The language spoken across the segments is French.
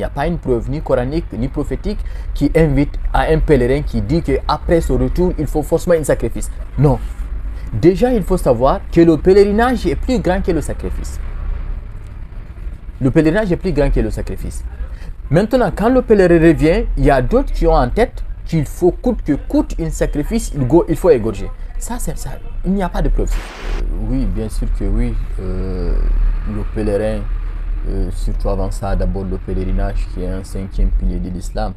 Il n'y a pas une preuve ni coranique ni prophétique qui invite à un pèlerin qui dit qu'après son retour, il faut forcément un sacrifice. Non. Déjà, il faut savoir que le pèlerinage est plus grand que le sacrifice. Le pèlerinage est plus grand que le sacrifice. Maintenant, quand le pèlerin revient, il y a d'autres qui ont en tête qu'il faut coûte que coûte un sacrifice, il faut égorger. Ça, c'est ça. Il n'y a pas de preuve. Oui, bien sûr que oui. Le pèlerin, surtout avant ça, d'abord le pèlerinage qui est un 5e pilier de l'islam.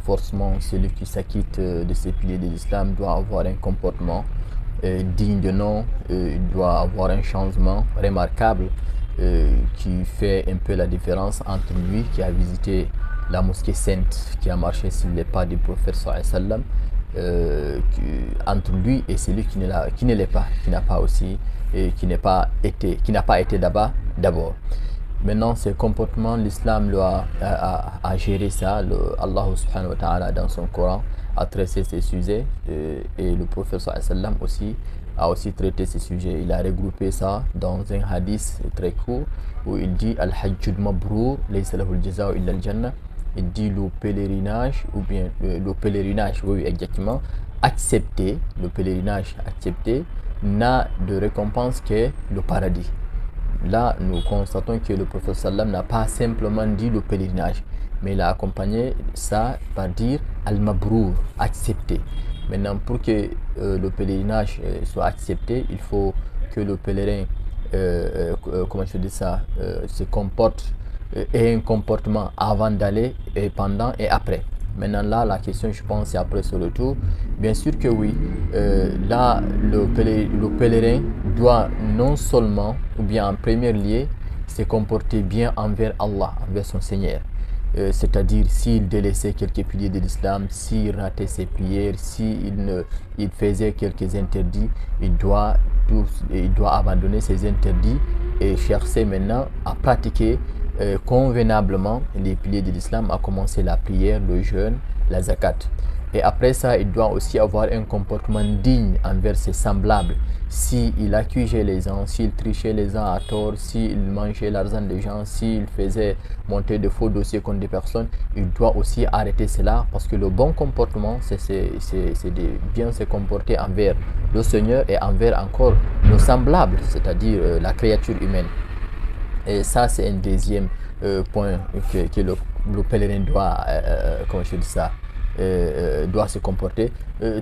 Forcément, celui qui s'acquitte de ces piliers de l'islam doit avoir un comportement digne de nom, il doit avoir un changement remarquable qui fait un peu la différence entre lui qui a visité la mosquée sainte, qui a marché sur les pas du prophète sallam, entre lui et celui qui ne l'est pas, qui n'a pas aussi, qui n'a pas été là-bas d'abord. Maintenant, ces comportements, l'islam a géré ça. Allah subhanahu wa ta'ala dans son Coran a traité ces sujets et le prophète sallam aussi a aussi traité ces sujets. Il a regroupé ça dans un hadith très court où il dit Al-Hajjud Mabrour, laysa lahu al-jaza'u illa al-jannah. Il dit le pèlerinage, ou bien le pèlerinage, oui exactement, accepté, le pèlerinage accepté n'a de récompense que le paradis. Là, nous constatons que le prophète sallam n'a pas simplement dit le pèlerinage, mais il a accompagné ça par dire al-mabrour, accepté. Maintenant, pour que le pèlerinage soit accepté, il faut que le pèlerin, comment je dis ça, se comporte, ait un comportement avant d'aller, et pendant et après. Maintenant là, la question, je pense, c'est après ce retour. Bien sûr que oui. Là, le pèlerin doit non seulement, ou bien en premier lieu, se comporter bien envers Allah, envers son Seigneur. C'est-à-dire s'il délaissait quelques piliers de l'islam, s'il ratait ses prières, s'il faisait quelques interdits, il doit abandonner ses interdits et chercher maintenant à pratiquer convenablement les piliers de l'islam, à commencer la prière, le jeûne, la zakat. Et après ça, il doit aussi avoir un comportement digne envers ses semblables. S'il accusait les gens, s'il trichait les gens à tort, s'il mangeait l'argent des gens, s'il faisait monter de faux dossiers contre des personnes, il doit aussi arrêter cela, parce que le bon comportement, c'est de bien se comporter envers le Seigneur et envers encore nos semblables, c'est-à-dire la créature humaine. Et ça, c'est un deuxième point que le pèlerin doit, comment je dis ça, doit se comporter.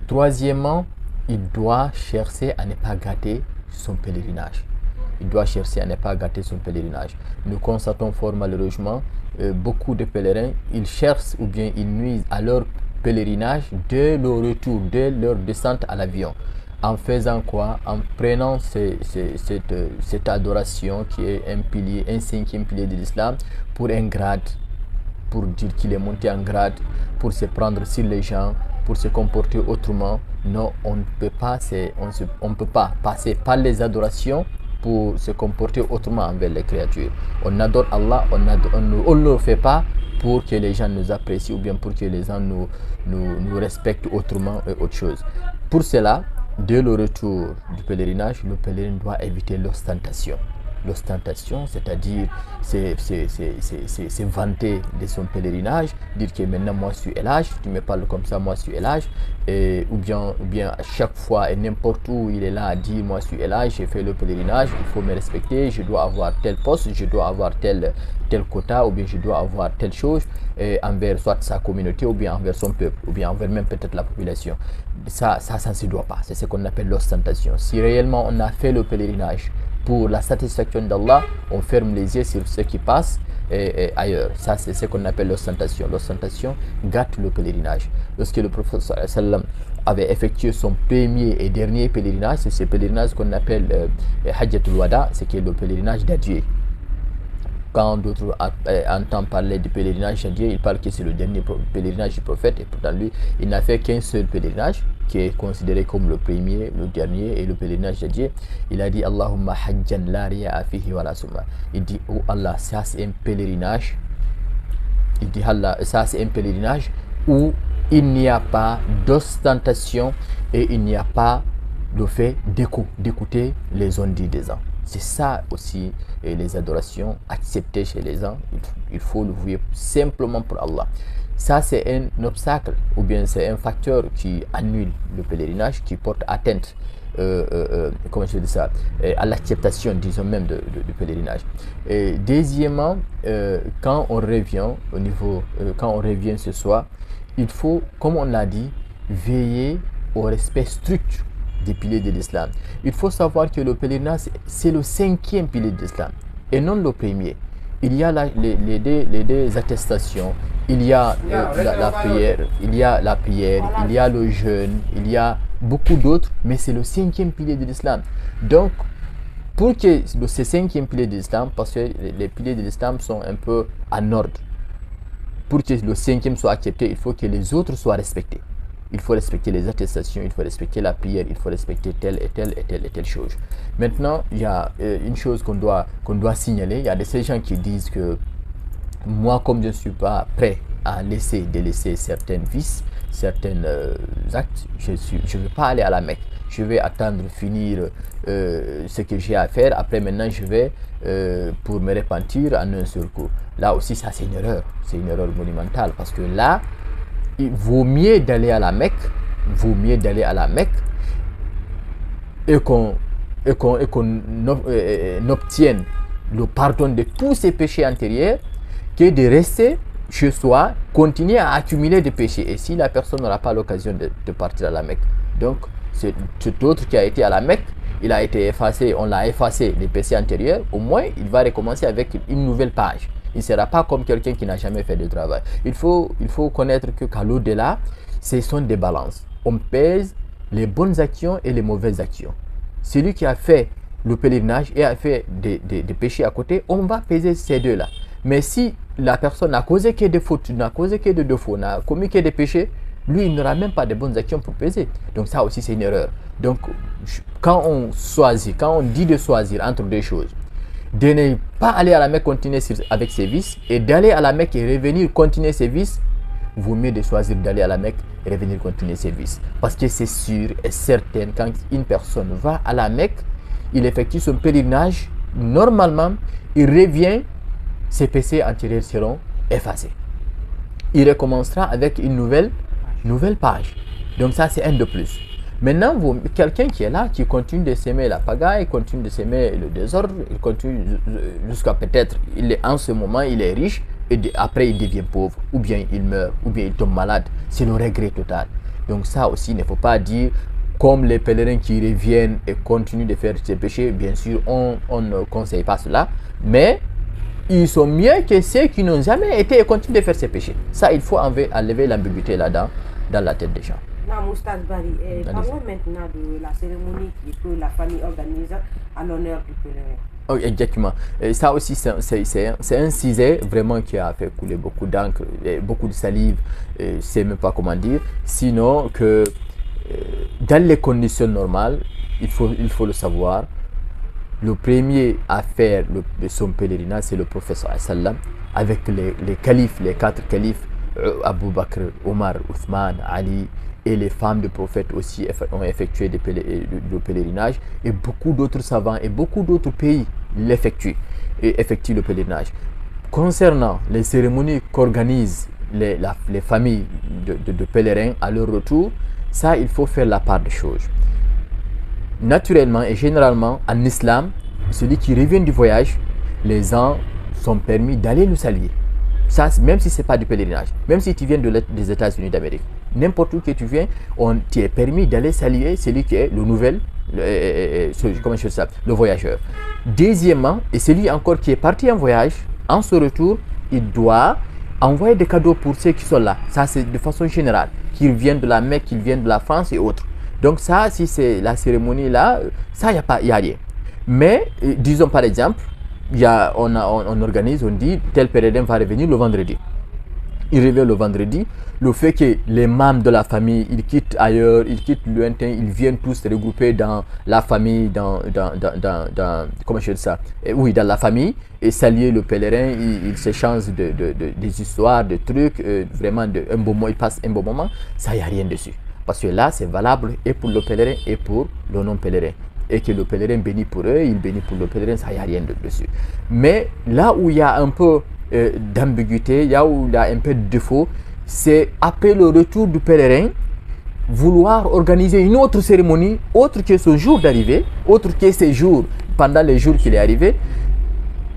Troisièmement, il doit chercher à ne pas gâter son pèlerinage. Il doit chercher à ne pas gâter son pèlerinage. Nous constatons fort malheureusement beaucoup de pèlerins, ils cherchent ou bien ils nuisent à leur pèlerinage dès le retour, dès leur descente à l'avion. En faisant quoi? En prenant cette adoration qui est un pilier, un 5e pilier de l'islam, pour un grade, pour dire qu'il est monté en grade, pour se prendre sur les gens, pour se comporter autrement. Non, on ne peut pas passer par les adorations pour se comporter autrement envers les créatures. On adore Allah, on ne le fait pas pour que les gens nous apprécient ou bien pour que les gens nous respectent autrement et autre chose. Pour cela, dès le retour du pèlerinage, le pèlerin doit éviter l'ostentation. L'ostentation, c'est-à-dire c'est vanter de son pèlerinage, dire que maintenant moi je suis élage, tu me parles comme ça, moi je suis élage, ou bien à chaque fois et n'importe où il est là à dire moi je suis élage, j'ai fait le pèlerinage, il faut me respecter, je dois avoir tel poste, je dois avoir tel quota, ou bien je dois avoir telle chose envers soit sa communauté, ou bien envers son peuple, ou bien envers même peut-être la population. Ça ne se doit pas, c'est ce qu'on appelle l'ostentation. Si réellement on a fait le pèlerinage pour la satisfaction d'Allah, on ferme les yeux sur ce qui passe ailleurs. Ça, c'est ce qu'on appelle l'ostentation. L'ostentation gâte le pèlerinage. Lorsque le prophète sallam avait effectué son premier et dernier pèlerinage, c'est ce pèlerinage qu'on appelle Hajjatul Wada, c'est le pèlerinage d'adieu. Quand d'autres entendent parler du pèlerinage d'adieu, ils parlent que c'est le dernier pèlerinage du prophète, et pourtant lui, il n'a fait qu'un seul pèlerinage, qui est considéré comme le premier, le dernier et le pèlerinage d'adieu. Il a dit Allahumma hajjan la riya'a fihi wa la summa. Il dit oh Allah, ça c'est un pèlerinage. Il dit Allah, ça c'est un pèlerinage où il n'y a pas d'ostentation et il n'y a pas le fait d'écouter les ondits des gens. C'est ça aussi les adorations acceptées chez les gens. Il faut le vouer simplement pour Allah. Ça, c'est un obstacle ou bien c'est un facteur qui annule le pèlerinage, qui porte atteinte comment je dis ça, à l'acceptation, disons même, du pèlerinage. Et deuxièmement, quand on revient au niveau, quand on revient ce soir, il faut, comme on l'a dit, veiller au respect strict des piliers de l'islam. Il faut savoir que le pèlerinage, c'est le 5e pilier de l'islam et non le premier. Il y a les deux attestations, il y a la prière, il y a le jeûne, il y a beaucoup d'autres, mais c'est le 5e pilier de l'islam. Donc, pour que ce 5e pilier de l'islam, parce que les piliers de l'islam sont un peu en ordre, pour que le 5e soit accepté, il faut que les autres soient respectés. Il faut respecter les attestations, il faut respecter la prière, il faut respecter telle et telle chose. Maintenant, il y a une chose qu'on doit signaler. Il y a ces gens qui disent que moi, comme je ne suis pas prêt à délaisser certains vices, certains actes, je ne vais pas aller à la Mecque. Je vais attendre finir ce que j'ai à faire. Après, maintenant, je vais pour me repentir en un seul coup. Là aussi, ça, c'est une erreur. C'est une erreur monumentale parce que là, il vaut mieux d'aller à la Mecque, et qu'on obtienne le pardon de tous ses péchés antérieurs que de rester chez soi, continuer à accumuler des péchés. Et si la personne n'aura pas l'occasion de partir à la Mecque, donc cet autre qui a été à la Mecque, il a été effacé, on l'a effacé les péchés antérieurs, au moins il va recommencer avec une nouvelle page. Il ne sera pas comme quelqu'un qui n'a jamais fait de travail. Il faut connaître qu'à l'au-delà, ce sont des balances. On pèse les bonnes actions et les mauvaises actions. Celui qui a fait le pèlerinage et a fait des péchés à côté, on va peser ces deux-là. Mais si la personne n'a causé que des fautes, n'a causé que de défauts, n'a commis que des péchés, lui, il n'aura même pas de bonnes actions pour peser. Donc ça aussi, c'est une erreur. Donc, quand on dit de choisir entre deux choses, de ne pas aller à la Mecque continuer avec ses vices et d'aller à la Mecque et revenir continuer ses vices, vaut mieux de choisir d'aller à la Mecque et revenir continuer ses vices. Parce que c'est sûr et certain, quand une personne va à la Mecque, il effectue son pèlerinage, normalement, il revient, ses péchés antérieurs seront effacés. Il recommencera avec une nouvelle page. Donc ça, c'est un de plus. Maintenant, quelqu'un qui est là, qui continue de s'aimer la pagaille, continue de s'aimer le désordre, il continue jusqu'à peut-être, en ce moment, il est riche, et après il devient pauvre, ou bien il meurt, ou bien il tombe malade. C'est le regret total. Donc ça aussi, il ne faut pas dire, comme les pèlerins qui reviennent et continuent de faire ces péchés, bien sûr, on ne conseille pas cela, mais ils sont mieux que ceux qui n'ont jamais été et continuent de faire ces péchés. Ça, il faut enlever l'ambiguïté là-dedans, dans la tête des gens. Non, Moustaz Bari, parlons maintenant de la cérémonie que la famille organise à l'honneur du pèlerin. Oh, exactement. Et ça aussi, c'est un sujet vraiment qui a fait couler beaucoup d'encre, beaucoup de salive, je ne sais même pas comment dire. Sinon, que dans les conditions normales, il faut le savoir, le premier à faire son pèlerinage, c'est le prophète sallam, avec les califes, les 4 califes, Abu Bakr, Omar, Othman, Ali, et les femmes du prophète aussi ont effectué le pèlerinage, et beaucoup d'autres savants et beaucoup d'autres pays effectuent le pèlerinage. Concernant les cérémonies qu'organisent les familles de pèlerins à leur retour, ça, il faut faire la part des choses. Naturellement et généralement, en islam, celui qui revient du voyage, les gens sont permis d'aller le saluer. Ça, même si ce n'est pas du pèlerinage, même si tu viens des États-Unis d'Amérique, n'importe où que tu viens, on t'est permis d'aller saluer celui qui est le voyageur. Deuxièmement, et celui encore qui est parti en voyage, en ce retour, il doit envoyer des cadeaux pour ceux qui sont là. Ça, c'est de façon générale, qu'ils viennent de la Mecque, qu'ils viennent de la France et autres. Donc ça, si c'est la cérémonie là, ça, il n'y a rien. Mais, disons par exemple, on organise, on dit, tel pèlerin va revenir le vendredi. Il revient le vendredi. Le fait que les membres de la famille, ils quittent ailleurs, ils quittent lointain, ils viennent tous se regrouper dans la famille, comment je dis ça? Oui, dans la famille, et saluer le pèlerin, ils s'échangent des histoires, des trucs, vraiment un bon moment, ils passent un bon moment, ça, il n'y a rien dessus. Parce que là, c'est valable et pour le pèlerin et pour le non-pèlerin. et que le pèlerin bénit pour eux, il bénit pour le pèlerin, ça, il n'y a rien dessus. Mais là où il y a un peu d'ambiguïté, là où il y a un peu de défaut, c'est après le retour du pèlerin, vouloir organiser une autre cérémonie, autre que ce jour d'arrivée, autre que ces jours, pendant les jours qu'il est arrivé.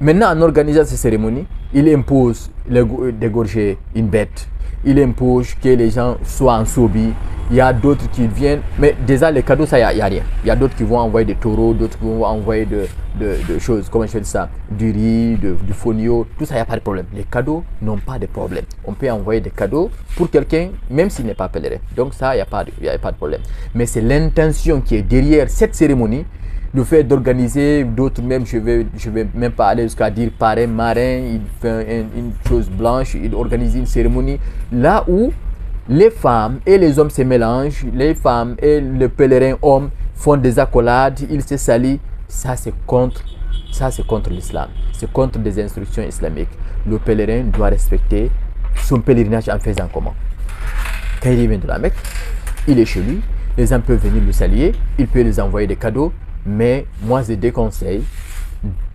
Maintenant, en organisant cette cérémonie, il impose d'égorger une bête. Il impose que les gens soient en sobi. Il y a d'autres qui viennent. Mais déjà, les cadeaux, ça, il n'y a rien. Il y a d'autres qui vont envoyer des taureaux, d'autres qui vont envoyer de choses, comment je fais ça, du riz, du fonio. Tout ça, il n'y a pas de problème. Les cadeaux n'ont pas de problème. On peut envoyer des cadeaux pour quelqu'un, même s'il n'est pas pèlerin. Donc ça, il n'y a pas de problème. Mais c'est l'intention qui est derrière cette cérémonie. Le fait d'organiser, d'autres même, je vais même pas aller jusqu'à dire parrain, marin, il fait une chose blanche, il organise une cérémonie. Là où les femmes et les hommes se mélangent, les femmes et le pèlerin homme font des accolades, ils se salient, ça c'est contre l'islam. C'est contre des instructions islamiques. Le pèlerin doit respecter son pèlerinage en faisant comment? Quand il vient de la Mecque, il est chez lui, les gens peuvent venir le saluer, il peut les envoyer des cadeaux. Mais moi, je déconseille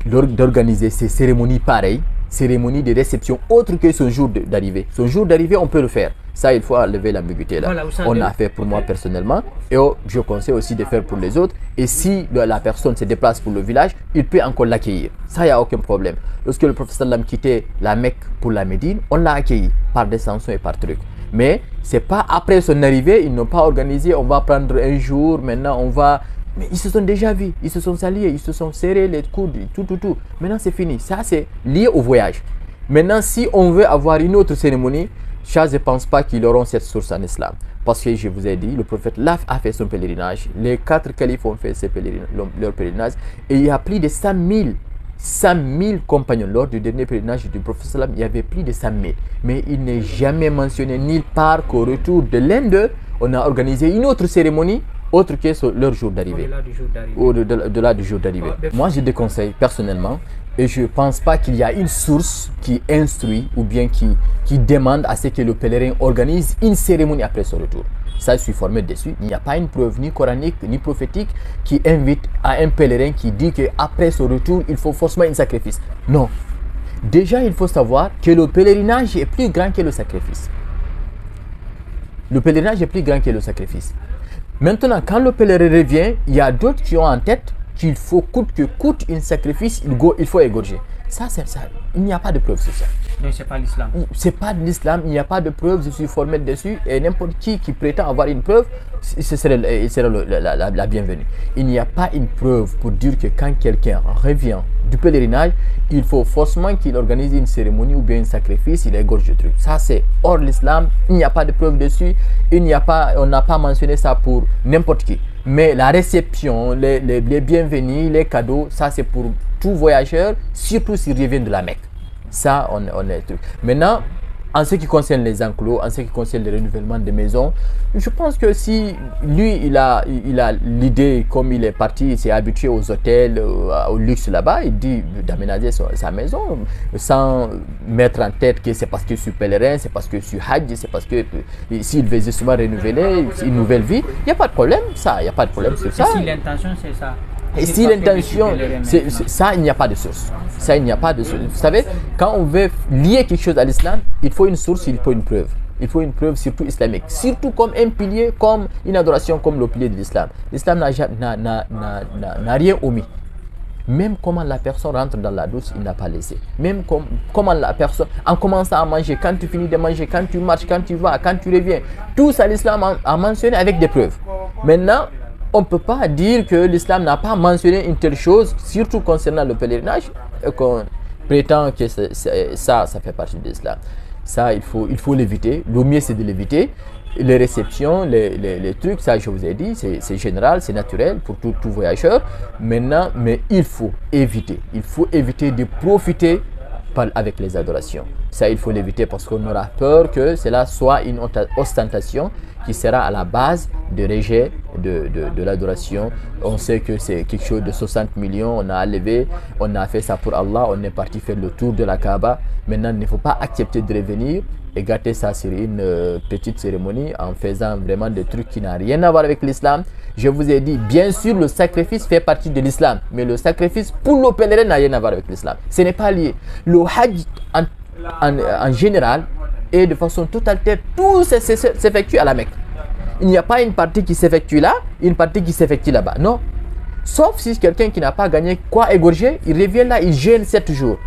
d'organiser ces cérémonies pareilles, cérémonies de réception autre que son jour d'arrivée. Son jour d'arrivée, on peut le faire. Ça, il faut enlever l'ambiguïté là. Voilà, on a fait pour moi personnellement et je conseille aussi de faire pour les autres. Et si la personne se déplace pour le village, il peut encore l'accueillir. Ça, il n'y a aucun problème. Lorsque le prophète sallam quittait la Mecque pour la Médine, on l'a accueilli par descension et par truc. Mais ce n'est pas après son arrivée, ils n'ont pas organisé, on va prendre un jour, maintenant on va... Mais ils se sont déjà vus, ils se sont salués, ils se sont serrés les coudes, tout. Maintenant c'est fini. Ça c'est lié au voyage. Maintenant si on veut avoir une autre cérémonie, je ne pense pas qu'ils auront cette source en islam. Parce que je vous ai dit, le prophète là a fait son pèlerinage. Les 4 califes ont fait leur pèlerinage. Et il y a plus de 100 000 compagnons. Lors du dernier pèlerinage du prophète, il y avait plus de 100 000. Mais il n'est jamais mentionné nulle part qu'au retour de l'un d'eux, on a organisé une autre cérémonie autre que leur jour d'arrivée. Au-delà du jour d'arrivée. Moi, je déconseille personnellement et je ne pense pas qu'il y a une source qui instruit ou bien qui demande à ce que le pèlerin organise une cérémonie après son retour. Ça, je suis formé dessus. Il n'y a pas une preuve ni coranique ni prophétique qui invite à un pèlerin qui dit qu'après son retour, il faut forcément un sacrifice. Non. Déjà, il faut savoir que le pèlerinage est plus grand que le sacrifice. Le pèlerinage est plus grand que le sacrifice. Maintenant, quand le pèlerin revient, il y a d'autres qui ont en tête qu'il faut coûte que coûte un sacrifice, il faut égorger. Ça, c'est ça. Il n'y a pas de preuve sur ça. Donc, ce n'est pas l'islam. Ce n'est pas de l'islam, il n'y a pas de preuve, je suis formé dessus. Et n'importe qui prétend avoir une preuve, ce serait la bienvenue. Il n'y a pas une preuve pour dire que quand quelqu'un revient du pèlerinage, il faut forcément qu'il organise une cérémonie ou bien un sacrifice, il égorge le truc. Ça, c'est hors l'islam, il n'y a pas de preuve dessus. On n'a pas mentionné ça pour n'importe qui. Mais la réception, les bienvenus, les cadeaux, ça c'est pour tout voyageur, surtout s'il revient de la Mecque. Ça, on est truc. Maintenant, en ce qui concerne les enclos, en ce qui concerne le renouvellement des maisons, je pense que si lui, il a l'idée, comme il est parti, il s'est habitué aux hôtels, au luxe là-bas, il dit d'aménager sa maison sans mettre en tête que c'est parce que je suis pèlerin, c'est parce que je suis hajj, c'est parce que s'il veut justement renouveler une nouvelle vie, il n'y a pas de problème, ça, il n'y a pas de problème sur ça. Si l'intention c'est ça. Et si l'intention, ça, il n'y a pas de source. Ça, il n'y a pas de source. Vous savez, quand on veut lier quelque chose à l'islam, il faut une source, il faut une preuve. Il faut une preuve surtout islamique. Surtout comme un pilier, comme une adoration, comme le pilier de l'islam. L'islam n'a rien omis. Même comment la personne rentre dans la douche, il n'a pas laissé. Même comment la personne, en commençant à manger, quand tu finis de manger, quand tu marches, quand tu vas, quand tu reviens, tout ça l'islam a mentionné avec des preuves. Maintenant, on ne peut pas dire que l'islam n'a pas mentionné une telle chose, surtout concernant le pèlerinage, qu'on prétend que ça fait partie de l'islam. Ça, il faut l'éviter. Le mieux, c'est de l'éviter. Les réceptions, les trucs, ça, je vous ai dit, c'est général, c'est naturel pour tout voyageur. Maintenant, mais il faut éviter. Il faut éviter de profiter avec les adorations. Ça, il faut l'éviter parce qu'on aura peur que cela soit une ostentation qui sera à la base de rejet de l'adoration. On sait que c'est quelque chose de 60 millions, on a levé, on a fait ça pour Allah, on est parti faire le tour de la Kaaba. Maintenant, il ne faut pas accepter de revenir et gâter ça sur une petite cérémonie en faisant vraiment des trucs qui n'ont rien à voir avec l'islam. Je vous ai dit, bien sûr, le sacrifice fait partie de l'islam, mais le sacrifice pour le pèlerin n'a rien à voir avec l'islam. Ce n'est pas lié. Le hajj en général et de façon totalitaire, tout s'effectue à la Mecque. Il n'y a pas une partie qui s'effectue là, une partie qui s'effectue là-bas. Non. Sauf si quelqu'un qui n'a pas gagné quoi égorger, il revient là, il gêne 7 jours.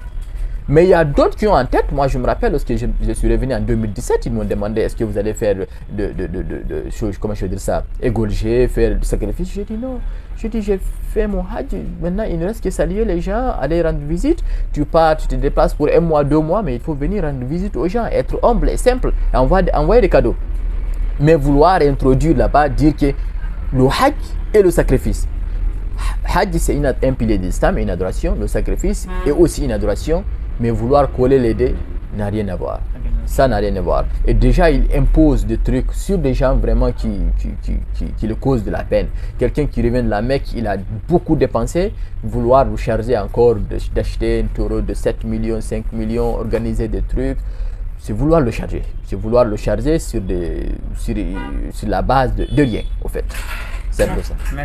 Mais il y a d'autres qui ont en tête. Moi, je me rappelle, lorsque je suis revenu en 2017, ils m'ont demandé est-ce que vous allez faire de choses, comment je veux dire ça, égorger, faire du sacrifice. J'ai dit non. J'ai dit, j'ai fait mon hajj. Maintenant, il ne reste que saluer les gens, aller rendre visite. Tu pars, tu te déplaces pour 1 mois, 2 mois, mais il faut venir rendre visite aux gens, être humble et simple, et envoyer des cadeaux. Mais vouloir introduire là-bas, dire que le hajj est le sacrifice. Hajj, c'est un pilier de l'islam, une adoration. Le sacrifice est aussi une adoration. Mais vouloir coller les deux n'a rien à voir. Ça n'a rien à voir. Et déjà, il impose des trucs sur des gens vraiment qui le causent de la peine. Quelqu'un qui revient de la Mecque, il a beaucoup dépensé. Vouloir vous charger encore d'acheter un taureau de 7 millions, 5 millions, organiser des trucs, c'est vouloir le charger. C'est vouloir le charger sur la base de rien, au fait. C'est un peu ça. Merci.